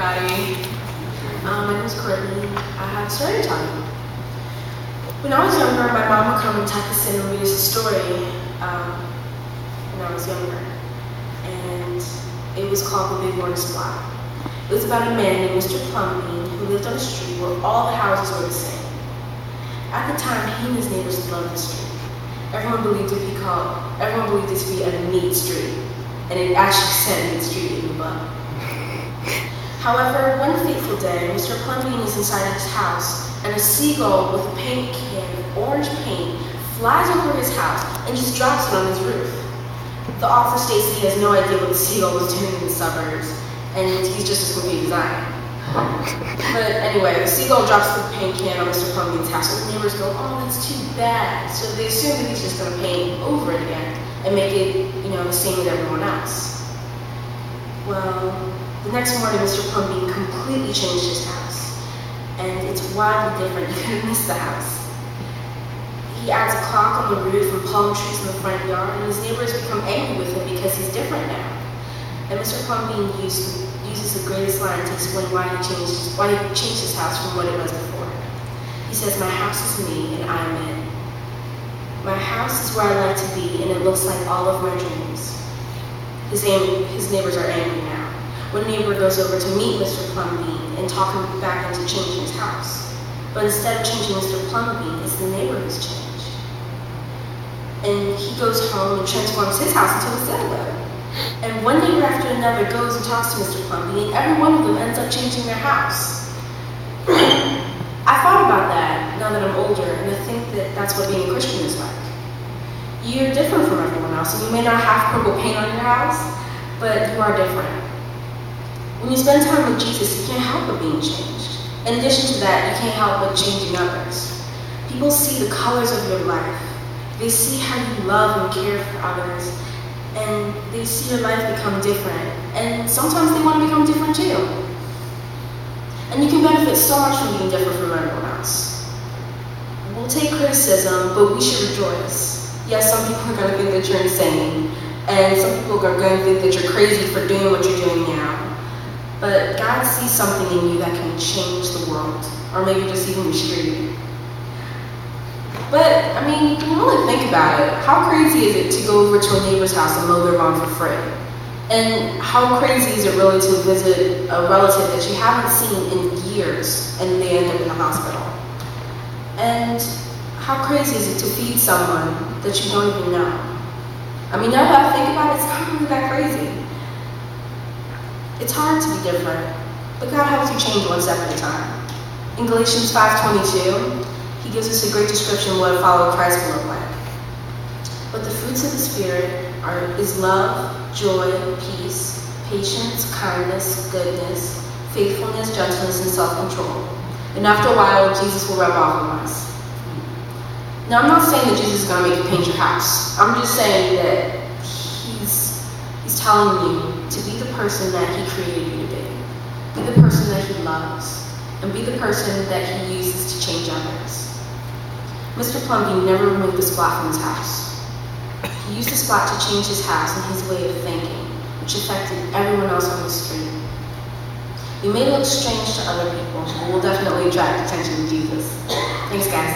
everybody. My name is Kortney. I have a story to tell you. When I was younger, my mom would come and tuck us in and read us a story when I was younger. And it was called The Big Orange Splot. It was about a man named Mr. Plumbean who lived on a street where all the houses were the same. At the time, he and his neighbors loved the street. Everyone believed it to be a neat street, and it actually said neat street in the book. However, one fateful day, Mr. Plumbean is inside his house, and a seagull with a paint can of orange paint flies over his house and just drops it on his roof. The author states that he has no idea what the seagull was doing in the suburbs, and he's just as confused as I am. But anyway, the seagull drops the paint can on Mr. Plumbean's house, and the neighbors go, "Oh, that's too bad." So they assume that he's just going to paint over it again and make it, the same as everyone else. Well, the next morning, Mr. Plumbean completely changed his house, and it's wildly different. You couldn't miss the house. He adds a clock on the roof and palm trees in the front yard, and his neighbors become angry with him because he's different now. And Mr. Plumbean uses the greatest line to explain why he changed his house from what it was before. He says, "My house is me, and I'm it. My house is where I like to be, and it looks like all of my dreams." His neighbors are angry now. One neighbor goes over to meet Mr. Plumbean and talk him back into changing his house. But instead of changing Mr. Plumbean, it's the neighbor who's changed. And he goes home and transforms his house into a sailboat. And one neighbor after another goes and talks to Mr. Plumbean, and every one of them ends up changing their house. I thought about that now that I'm older, and I think that that's what being a Christian is like. You're different from everyone else, and you may not have purple paint on your house, but you are different. When you spend time with Jesus, you can't help but being changed. In addition to that, you can't help but changing others. People see the colors of your life. They see how you love and care for others, and they see your life become different. And sometimes they want to become different too. And you can benefit so much from being different from everyone else. We'll take criticism, but we should rejoice. Yes, some people are going to think that you're insane, and some people are going to think that you're crazy for doing what you're doing now. But God sees something in you that can change the world, or maybe just even restore you. But, when you really think about it, how crazy is it to go over to a neighbor's house and mow their lawn for free? And how crazy is it really to visit a relative that you haven't seen in years and they end up in the hospital? And how crazy is it to feed someone that you don't even know? Now that I think about it, it's not really that crazy. It's hard to be different, but God helps you change one step at a time. In Galatians 5:22, he gives us a great description of what a follower of Christ will look like. But the fruits of the Spirit is love, joy, peace, patience, kindness, goodness, faithfulness, gentleness, and self-control. And after a while, Jesus will rub off on us. Now, I'm not saying that Jesus is going to make you paint your house. I'm just saying that he's telling you to be the person that he created you to be. Be the person that he loves. And be the person that he uses to change others. Mr. Plumbean never removed the splot from his house. He used the splot to change his house and his way of thinking, which affected everyone else on the street. You may look strange to other people, but will definitely attract attention to Jesus. Thanks, guys.